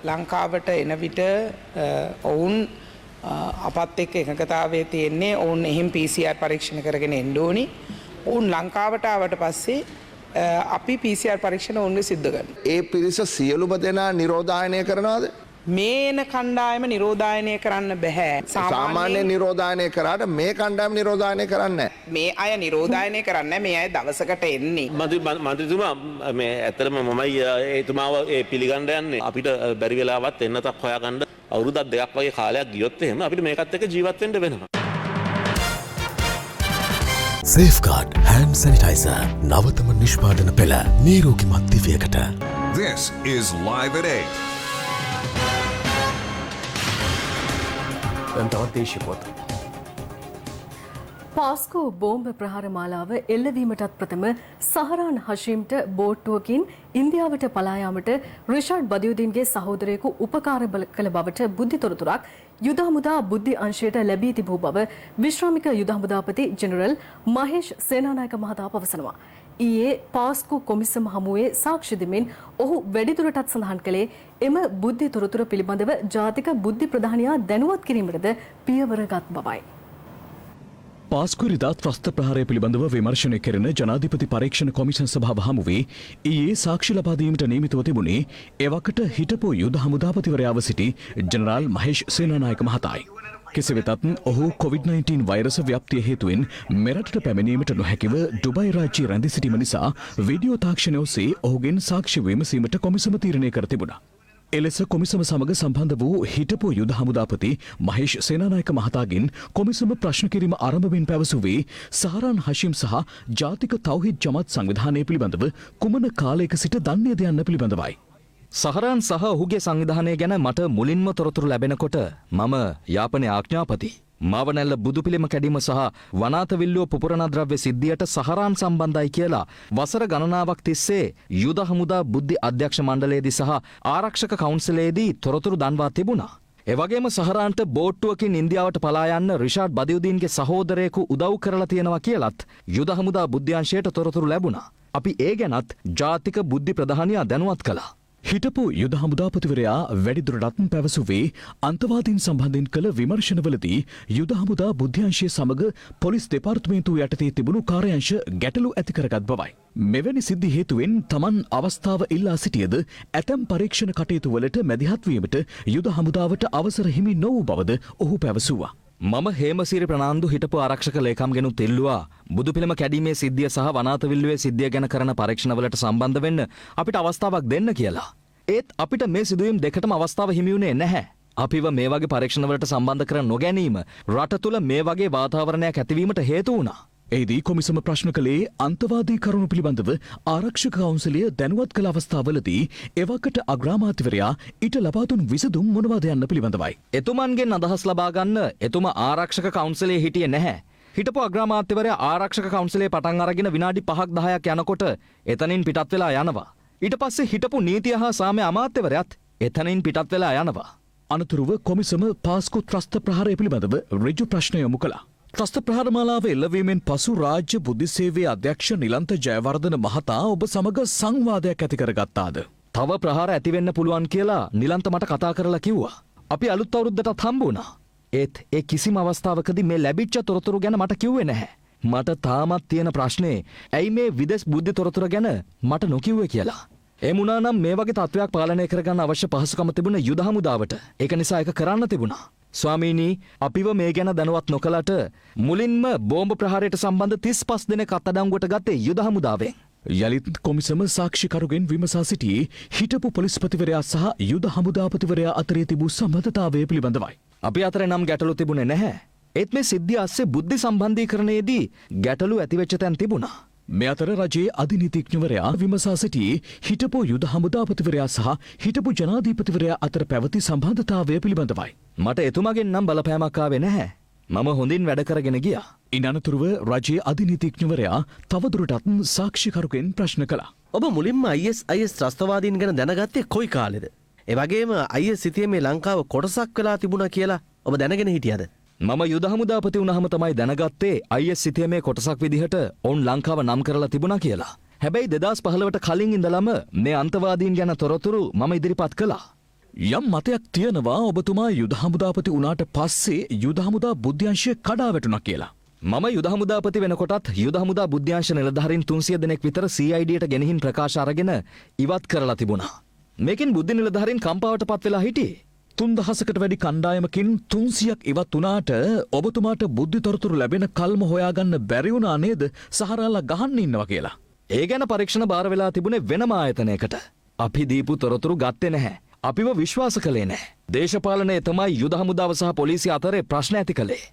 ලංකාවට එන විට ඔවුන් අපත් එක්ක එකඟතාවයේ තියෙන්නේ ඔවුන් එහෙම PCR පරීක්ෂණ කරගෙන එන්න ඕනි. ඔවුන් ලංකාවට ආවට පස්සේ අපි PCR පරීක්ෂණ ඔවුන්ගේ සිද්ධ කරනවා. ඒ පිරිස සියලුම දෙනා නිරෝධායනය කරනවද? මේන කණ්ඩායම නිරෝධායනය කරන්න බැහැ. සාමාන්‍ය නිරෝධායනය කරාට මේ කණ්ඩායම නිරෝධායනය කරන්නේ මේ අය නිරෝධායනය කරන්නේ මේ අය දවසකට එන්නේ. මන්ත්‍රීතුමා මේ ඇත්තටම මමයි එතුමාව ඒ පිළිගන්න යන්නේ අපිට බැරි වෙලාවත් එන්නතක් හොයාගන්න අවුරුද්දක් දෙකක් වගේ කාලයක් ගියොත් එහෙම අපිට මේකත් එක්ක ජීවත් වෙන්න වෙනවා. Safeguard hand sanitizer නවතම නිෂ්පාදන පෙළ නිරෝගීමත් දිවියකට. This is Live at 8. පාස්කෝ බෝම්බ ප්‍රහාර මාලාව එල්ලවීමටත් ප්‍රථම සහරාන් හෂීම්ට බෝට්ටුවකින් ඉන්දියාවට පලා යාමට රිෂාඩ් බදියුදීන්ගේ සහෝදරයෙකු උපකාර කළ බවට බුද්ධි තොරතුරක් යුද හමුදා බුද්ධි අංශයට ලැබී තිබූ බව විශ්‍රාමික යුද හමුදාපති ජෙනරල් මහේෂ් සේනානායක මහතා පවසනවා. ඊයේ පාස්කෝ කොමිසම හමුවේ සාක්ෂි දෙමින් ඔහු වැඩිදුරටත් සඳහන් කළේ එම බුද්ධි තොරතුර පිළිබඳව ජාතික බුද්ධි ප්‍රධානියා දැනුවත් කිරීමටද පියවරගත් බවයි. පාස්කුරිදා ත්‍රස්ත ප්‍රහාරය පිළිබඳව විමර්ශනය කෙරෙන ජනාධිපති පරීක්ෂණ කොමිෂන් සභාව හමුවේ ඊයේ සාක්ෂි ලබා දීමට නියමිතව තිබුණේ එවකට හිටපු යුද හමුදාපතිවරයාව සිටි ජෙනරාල් මහේෂ් සේනානායක මහතායි. කෙසේවෙතත් ඔහු COVID-19 වෛරස ව්‍යාප්තිය හේතුවෙන් මෙරටට පැමිණීමට නොහැකිව ඩුබයි රාජ්‍යයේ රැඳී සිටීම නිසා වීඩියෝ තාක්ෂණය ඔස්සේ ඔහුගෙන් සාක්ෂි විමසීමට කොමිසම තීරණය කර තිබුණා. එලෙස කොමිසම සමග සම්බන්ධ වූ හිටපු යුද හමුදාපති මහේෂ් සේනානායක මහතාගෙන් කොමිසම ප්‍රශ්න කිරීම ආරම්භවෙන් පැවසුවේ සහරාන් හෂීම් සහ ජාතික තෞහිද් ජමාත් සංවිධානය පිළිබඳව කුමන කාලයක සිට දන්නේද යන්න පිළිබඳවයි. සහරාන් සහ ඔහුගේ සංවිධානය ගැන මට මුලින්ම තොරතුරු ලැබෙනකොට මම යාපනය ආඥාපති මාවනැල්ල බුදුපිළිම කැඩීම සහ වනාතවිල්ලුව පුපුරණ ද්‍රව්‍ය සිද්ධියට සහරාන් සම්බන්ධයි කියලා වසර ගණනාවක් තිස්සේ යුද හමුදා බුද්ධි අධ්‍යක්ෂ මණ්ඩලයේදී සහ ආරක්ෂක කවුන්සිලයේදී තොරතුරු දන්වා තිබුණා. එවගේම සහරාන්ට බෝට්ටුවකින් ඉන්දියාවට පලා යන්න රිෂාඩ් බදියුදීන්ගේ සහෝදරයෙකු උදව් කරලා තියෙනවා කියලත් යුද හමුදා බුද්ධ්‍යංශයට තොරතුරු ලැබුණා. අපි ඒ ගැනත් ජාතික බුද්ධි ප්‍රධානියා දැනුවත් කළා. හිටපු යුද හමුදාපතිවරයා වැඩිදුරටත් පැවසුවේ අන්තවාදීන් සම්බන්ධයෙන් කළ විමර්ශනවලදී යුද හමුදා බුද්ධ්‍යංශය සමග පොලිස් දෙපාර්තමේන්තුව යටතේ තිබුණු කාර්යාංශ ගැටලු ඇති කරගත් බවයි. මෙවැනි සිද්ධි හේතුවෙන් තමන් අවස්ථාව ඉල්ලා සිටියද ඇතැම් පරීක්ෂණ කටයුතු වලට මැදිහත් වීමට යුද හමුදාවට අවසර හිමි නොවූ බවද ඔහු පැවසුවා. මම හේමසිරි ප්‍රනාන්දු හිටපු ආරක්ෂක ලේකම්ගෙනුත් ඉල්ලුවා බුදුපිළිම කැඩීමේ සිද්ධිය සහ වනාතවිල්ලුවේ සිද්ධිය ගැන කරන පරීක්ෂණවලට සම්බන්ධ වෙන්න අපිට අවස්ථාවක් දෙන්න කියලා. ඒත් අපිට මේ සිදුවීම් දෙකටම අවස්ථාව හිමි වුණේ නැහැ. අපිව මේ වගේ පරීක්ෂණවලට සම්බන්ධ කර නොගැනීම රට තුළ මේ වගේ වාතාවරණයක් ඇතිවීමට හේතු වුණා. එහිදී කොමිසම ප්‍රශ්න කළේ අන්තවාදී කරුණු පිළිබඳව ආරක්ෂක කවුන්සිලය දැනුවත් කළ අවස්ථාවලදී එවකට අග්‍රාමාත්‍යවරයා ඊට ලබා දුන් විසඳුම් මොනවාද යන්න පිළිබඳවයි. එතුමන්ගෙන් අදහස් ලබා ගන්න එතුමා ආරක්ෂක කවුන්සිලයේ හිටියේ නැහැ. හිටපු අග්‍රාමාත්‍යවරයා ආරක්ෂක කවුන්සිලයේ පටන් අරගෙන විනාඩි 5ක් 10ක් යනකොට එතනින් පිටත් වෙලා යනවා. ඊට පස්සේ හිටපු නීතිය හා සාමය අමාත්‍යවරයාත් එතනින් පිටත් වෙලා යනවා. අනතුරුව කොමිසම පාස්කු ත්‍රස්ත ප්‍රහාරය පිළිබඳව ඍජු ප්‍රශ්න යොමු කළා. ත්‍රස්ත ප්‍රහාර මාලාව එල්ලවීමෙන් පසු රාජ්‍ය බුද්ධි සේවයේ අධ්‍යක්ෂ නිලන්ත ජයවර්ධන මහතා ඔබ සමග සංවාදයක් ඇති කරගත්තාද? තව ප්‍රහාර ඇති වෙන්න පුළුවන් කියලා නිලන්ත මට කතා කරලා කිව්වා. අපි අලුත් අවුරුද්දටත් හම්බ වුණා. ඒත් ඒ කිසිම අවස්ථාවකදී මේ ලැබිච්ච තොරතුරු ගැන මට කිව්වේ නැහැ. මට තාමත් තියෙන ප්‍රශ්නේ ඇයි මේ විදෙස් බුද්ධි තොරතුරු ගැන මට නොකිව්වේ කියලා. ඒ වුණා නම් මේ වගේ තත්ත්වයක් පාලනය කරගන්න අවශ්‍ය පහසුකම තිබුණ යුද හමුදාවට ඒක නිසා ඒක කරන්න තිබුණා. ස්වාමීනි අපිව මේ ගැන දැනුවත් නොකලට මුලින්ම බෝම්බ ප්‍රහාරයට සම්බන්ධ 35 දෙනෙක් අත්අඩංගුවට ගත්තේ යුද හමුදාවෙන්. යළිත් කොමිසම සාක්ෂිකරුගෙන් විමසා සිටියේ හිටපු පොලිස්පතිවරයා සහ යුද හමුදාපතිවරයා අතරේ තිබූ සම්බන්ධතාවය පිළිබඳවයි. අපි අතරේ නම් ගැටලු තිබුණේ නැහැ. ඒත් මේ සිද්ධිය ASCII බුද්ධි සම්බන්ධීකරණයේදී ගැටලු ඇතිවෙච්ච තැන් තිබුණා. මේ අතර රජයේ අධිනීතිඥවරයා විමසා සිටියේ හිටපු යුද හමුදාපතිවරයා සහ හිටපු ජනාධිපතිවරයා අතර පැවති සම්බන්ධතාවය පිළිබඳවයි. මට එතුමාගෙන් නම් බලපෑමක් ආවේ නැහැ. මම හොඳින් වැඩ කරගෙන ගියා. ඉන් අනතුරුව රජයේ අධිනීතිඥවරයා තවදුරටත් සාක්ෂිකරුගෙන් ප්‍රශ්න කළා. ඔබ මුලින්ම IS ත්‍රස්තවාදීන් ගැන දැනගත්තේ කොයි කාලෙද? ඒ වගේම IS සිටියේ මේ ලංකාව කොටසක් වෙලා තිබුණා කියලා ඔබ දැනගෙන හිටියද? මම යුද හමුදාපති වුණාම තමයි දැනගත්තේ IS සිටියේ මේ කොටසක් විදිහට ඔවුන් ලංකාව නම් කරලා තිබුණා කියලා. හැබැයි 2015ට කලින් ඉඳලම මේ අන්තවාදීන් ගැන තොරතුරු මම ඉදිරිපත් කළා. යම් මතයක් තියෙනවා ඔබතුමා යුද හමුදාපති වුණාට පස්සේ යුද හමුදා බුද්ධ්‍යංශය කඩා වැටුණා කියලා. මම යුද හමුදාපති වෙනකොටත් යුද හමුදා බුද්ධ්‍යංශ නිලධාරීන් 300 දෙනෙක් විතර CIDට ගෙනihin ප්‍රකාශ අරගෙන ඉවත් කරලා තිබුණා. මේකෙන් බුද්ධ නිලධාරීන් කම්පාවට පත් වෙලා හිටියේ. 3000කට වැඩි කණ්ඩායමකින් 300ක් ඉවත් වුණාට ඔබතුමාට බුද්ධි තොරතුරු ලැබෙන කල්ම හොයාගන්න බැරි වුණා නේද සහරාලා ගහන්න ඉන්නවා කියලා. ඒ ගැන පරීක්ෂණ බාර වෙලා තිබුණේ වෙනම ආයතනයකට. අපි දීපු තොරතුරු ගත්තේ නැහැ. අපිව විශ්වාස කළේ නැහැ. දේශපාලනය තමයි යුද හමුදාව සහ පොලිසිය අතරේ ප්‍රශ්න ඇති කළේ.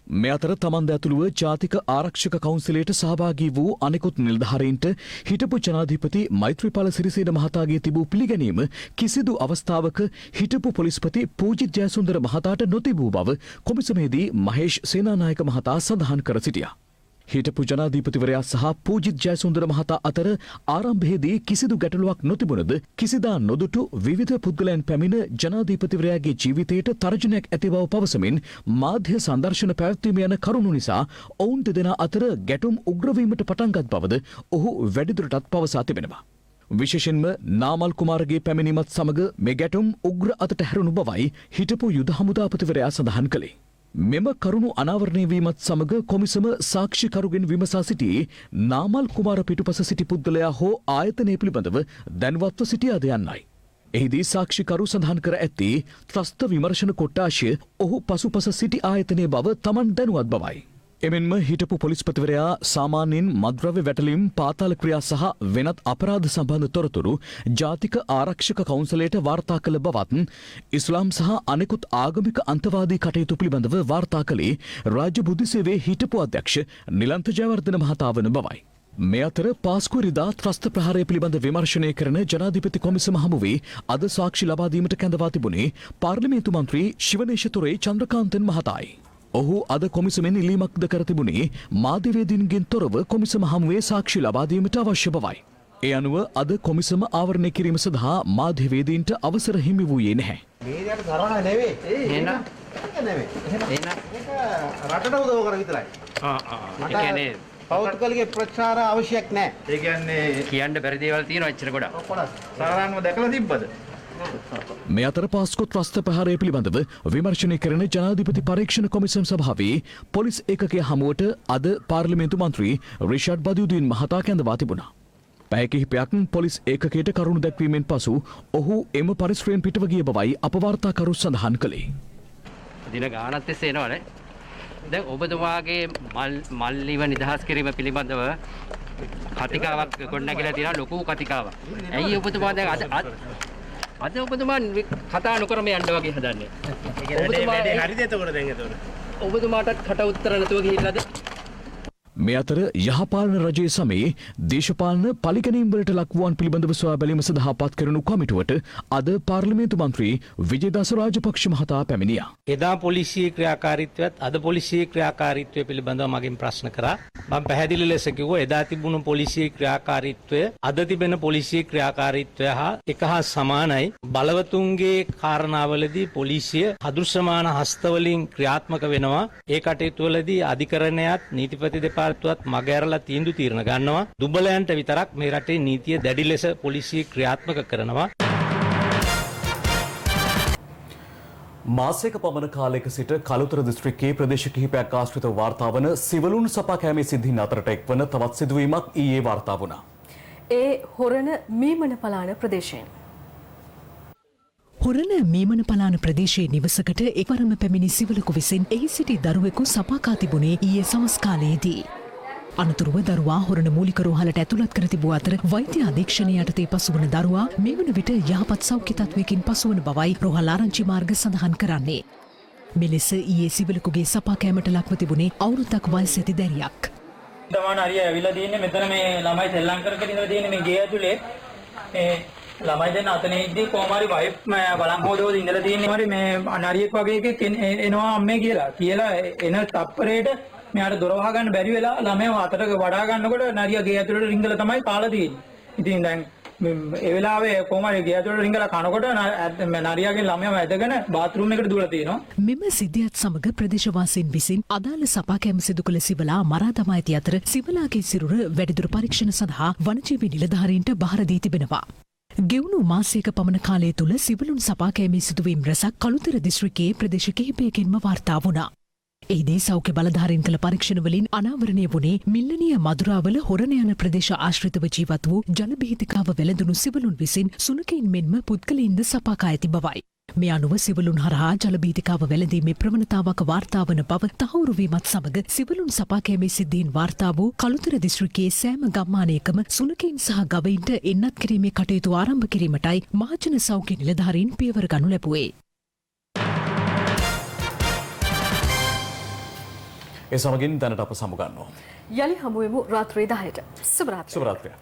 මේ අතර තමන්ද ඇතුළුව ජාතික ආරක්ෂක කවුන්සිලයට සහභාගී වූ අනෙකුත් නිලධාරීන්ට හිටපු ජනාධිපති මෛත්‍රීපාල සිරිසේන මහතාගේ තිබූ පිළිගැනීම කිසිදු අවස්ථාවක හිටපු පොලිස්පති පූජිත් ජයසුන්දර මහතාට නොතිබූ බව කොමිසමේදී මහේෂ් සේනානායක මහතා සඳහන් කර සිටියා. හිටපු ජනාධීපතිවරයා සහ පූජිත් ජයසුන්දර මහතා අතර ආරම්භයේදී කිසිදු ගැටලුවක් නොතිබුණද කිසිදා නොදුටු විවිධ පුද්ගලයන් පැමිණ ජනාධීපතිවරයාගේ ජීවිතයට තර්ජනයක් ඇති බව පවසමින් මාධ්‍ය සංදර්ශන පැවැත්වීම යන කරුණු නිසා ඔවුන් දෙදෙනා අතර ගැටුම් උග්‍රවීමට පටන්ගත් බවද ඔහු වැඩිදුරටත් පවසා තිබෙනවා. විශේෂයෙන්ම නාමල් කුමාරගේ පැමිණීමත් සමග මේ ගැටුම් උග්‍ර අතට හැරුණු බවයි හිටපු යුද හමුදාපතිවරයා සඳහන් කළේ. මෙම කරුණු අනාවරණය වීමත් සමග කොමිසම සාක්ෂිකරුගෙන් විමසා සිටි නාමල් කුමාර පිටුපස සිටි පුද්ගලයා හෝ ආයතනය පිළිබඳව දැන්වත්ව සිටියාද යන්නයි. එහිදී සාක්ෂිකරු සඳහන් කර ඇත්තේ ත්‍රස්ත විමර්ශන කොට්ටාශය ඔහු පසුපස සිටි ආයතනය බව තමන් දැනුවත් බවයි. එමෙන්ම හිටපු පොලිස්පතිවරයා සාමාන්‍යයෙන් මද්‍රව්‍ය වැටලීම් පාතාල ක්‍රියා සහ වෙනත් අපරාධ සම්බන්ධ තොරතුරු ජාතික ආරක්ෂක කවුන්සලයට වාර්තා කළ බවත් ඉස්ලාම් සහ අනෙකුත් ආගමික අන්තවාදී කටයුතු පිළිබඳව වාර්තා කළේ රාජ්‍ය බුද්ධි සේවයේ හිටපු අධ්‍යක්ෂ නිලන්ත ජයවර්ධන මහතා වන බවයි. මේ අතර පාස්කුවරිදා ත්‍රස්ත ප්‍රහාරය පිළිබඳ විමර්ශනය කරන ජනාධිපති කොමිසම හමුවේ අද සාක්ෂි ලබා දීමට කැඳවා තිබුණේ පාර්ලිමේන්තු මන්ත්‍රී ශිවනේශතුරේ චන්ද්‍රකාන්තන් මහතායි. ඔහු අද කොමිසමෙන් ඉල්ලීමක්ද කර තිබුණේ මාධ්‍යවේදීන්ගෙන් තොරව කොමිසම හමුවේ සාක්ෂි ලබා දීමට අවශ්‍ය බවයි. ඒ අනුව අද කොමිසම ආවරණය කිරීම සඳහා මාධ්‍යවේදීන්ට අවසර හිමි වූයේ නැහැ. මේකට තරහ නෙවෙයි. එහෙනම් නෙවෙයි. එහෙනම් රටට උදව් කර විතරයි. ඒ කියන්නේ පෞද්ගලික ප්‍රචාර අවශ්‍යයක් නැහැ. ඒ කියන්නේ කියන්න බැරි දේවල් තියෙනවා එච්චර ගොඩක්. සාරාංශව දැකලා තිබ්බද? මේ අතර පාස්කු ත්‍රස්ත ප්‍රහාරය පිළිබඳව විමර්ශනය කරන ජනාධිපති පරීක්ෂණ කොමිසම් සභාවේ පොලිස් ඒකකය හමුවට අද පාර්ලිමේන්තු මන්ත්‍රී රිෂාඩ් බදියුදීන් මහතා කැඳවා තිබුණා. පැය කිහිපයක් පොලිස් ඒකකයට කරුණු දැක්වීමෙන් පසු ඔහු එම පරිශ්‍රයෙන් පිටව ගිය බවයි අපවාර්තාකරු සඳහන් කළේ. දින ගානක් තිස්සේ එනවනේ. දැන් ඔබතුමාගේ මල්ලිව නිදහස් කිරීම පිළිබඳව කතිකාවක් ගොඩනැගිලා තියෙනවා, ලොකු කතිකාවක්. ඇයි ඔබතුමා දැන් අද ඔබතුමා කතා නොකරම යන්න වගේ හදන්නේ? ඔබතුමා හරිද එතකොට දැන් එතකොට? ඔබතුමාටත් කට උත්තර නැතුව ගිහිල්ලාද? මේ අතර යහපාලන රජයේ සමයේ දේශපාලන පලිගැනීම් වලට ලක්වුවන් පිළිබඳව සොයා බැලීම සඳහා පත් කරනු කමිටුවට අද පාර්ලිමේන්තු මන්ත්‍රී විජේදාස රාජපක්ෂ මහතා පැමිණියා. එදා පොලිසියේ ක්‍රියාකාරීත්වයත් අද පොලිසියේ ක්‍රියාකාරීත්වය පිළිබඳව මගෙන් ප්‍රශ්න කරා. මම පැහැදිලි ලෙස කිව්වා එදා තිබුණු පොලිසියේ ක්‍රියාකාරීත්වය අද තිබෙන පොලිසියේ ක්‍රියාකාරීත්වය හා සමානයි. බලවතුන්ගේ කාරණාවලදී පොලිසිය අදෘශ්‍යමාන හස්තවලින් ක්‍රියාත්මක වෙනවා. ඒ කටයුතුවලදී අධිකරණයත් නීතිපති දෙපාර්තමේන්තුවත් මගහැරලා තීන්දුව తీරන ගන්නවා. දුබලයන්ට විතරක් මේ රටේ නීතිය දැඩි ලෙස පොලිසිය ක්‍රියාත්මක කරනවා. මාසයක පමණ කාලයක සිට කළුතර දිස්ත්‍රික්කයේ ප්‍රදේශ කිහිපයක් ආශ්‍රිතව වාර්තා වන සිවලුන් සපා කෑමේ සිද්ධීන් අතරට එක්වන තවත් සිදුවීමක් ඊයේ වාර්තා වුණා. ඒ හොරණ මීමන පලාන ප්‍රදේශයෙන්. හොරණ මීමන පලාන ප්‍රදේශයේ නිවසකට එක්වරම පැමිණි සිවලකු විසින් එහි සිටි දරුවෙකු සපාකා තිබුණේ ඊයේ සවස් කාලයේදී. අනතුරුව දරුවා හොරණ මූලික රෝහලට ඇතුළත් කර තිබූ අතර වෛද්‍ය අධීක්ෂණය යටතේ පසුවන දරුවා මේ වන විට යහපත් සෞඛ්‍ය තත්වයකින් පසුවන බවයි රෝහල් ආරංචි මාර්ග සඳහන් කරන්නේ. මෙලෙස ඊයේ සිවලකුගේ සපා කෑමට ලක්ව තිබුණේ අවුරුද්දක් වයස ඇති දැරියක්. දමාන හරිය ඇවිල්ලා තියෙන්නේ මෙතන මේ ළමයි සෙල්ලම් කරගෙන ඉඳලා තියෙන්නේ මේ ගේ ඇතුලේ මේ ළමයි දෙන්න අතනේ ඉද්දී කොහොම හරි වයිෆ් බලන් හොදවල ඉඳලා තියෙන්නේ හරි මේ අනාරියෙක් වගේ එකෙක් එනවා අම්මේ කියලා එන තප්පරේට මෙයාට දොර වහ ගන්න බැරි වෙලා ළමයා අතට වඩා ගන්නකොට නරියා ගේ ඇතුලට රිංගලා තමයි කාලා තියෙන්නේ. ඉතින් දැන් ඒ වෙලාවේ කොහමද ගේ ඇතුළට රිංගලා කනකොට නරියාගේ ළමයාම ඇදගෙන බාත්රූම් එකට දුවලා තියෙනවා. මෙම සිද්ධියත් සමග ප්‍රදේශවාසීන් විසින් අදාළ සපා කැම සිදු කළ සිවලා මරා දමා ඇති අතර සිවලාගේ සිරුර වැඩිදුර පරීක්ෂණ සඳහා වනජීවි නිලධාරීන්ට බහර දී තිබෙනවා. ගෙවුණු මාසයක පමණ කාලය තුළ සිවිලුන් සපා කෑමේ සිදුවීම් රැසක් කළුතර දිස්ත්‍රික්කයේ ප්‍රදේශ කිහිපයකින්ම වාර්තා වුණා. එහිදී සෞඛ්‍ය බලධාරීන් කළ පරීක්ෂණවලින් අනාවරණය වුණේ මිල්ලනිය මදුරාවල හොරණ යන ප්‍රදේශ ආශ්‍රිතව ජීවත් වූ ජලබීතිකාව වැළඳුණු සිවිලුන් විසින් සුනකයින් මෙන්ම පුද්ගලයින්ද සපාකා ඇති බවයි. මේ අනුව සිවිලුන් හරහා ජලබීතිකාව වැළඳීමේ ප්‍රවණතාවක් වාර්තා වන බව තහවුරු වීමත් සමග සිවිලුන් සපා කෑමේ සිද්ධීන් වාර්තා වූ කළුතර දිස්ත්‍රික්කයේ සෑම ගම්මානයකම සුනකයින් සහ ගවයින්ට එන්නත් කිරීමේ කටයුතු ආරම්භ කිරීමටයි මහජන සෞඛ්‍ය නිලධාරීන් පියවර ගනු ලැබුවේ. ඒ සමගින් දැනට අප සමුගන්නවා. යලි හමුවෙමු රාත්‍රී 10ට. සුබ රාත්‍රිය.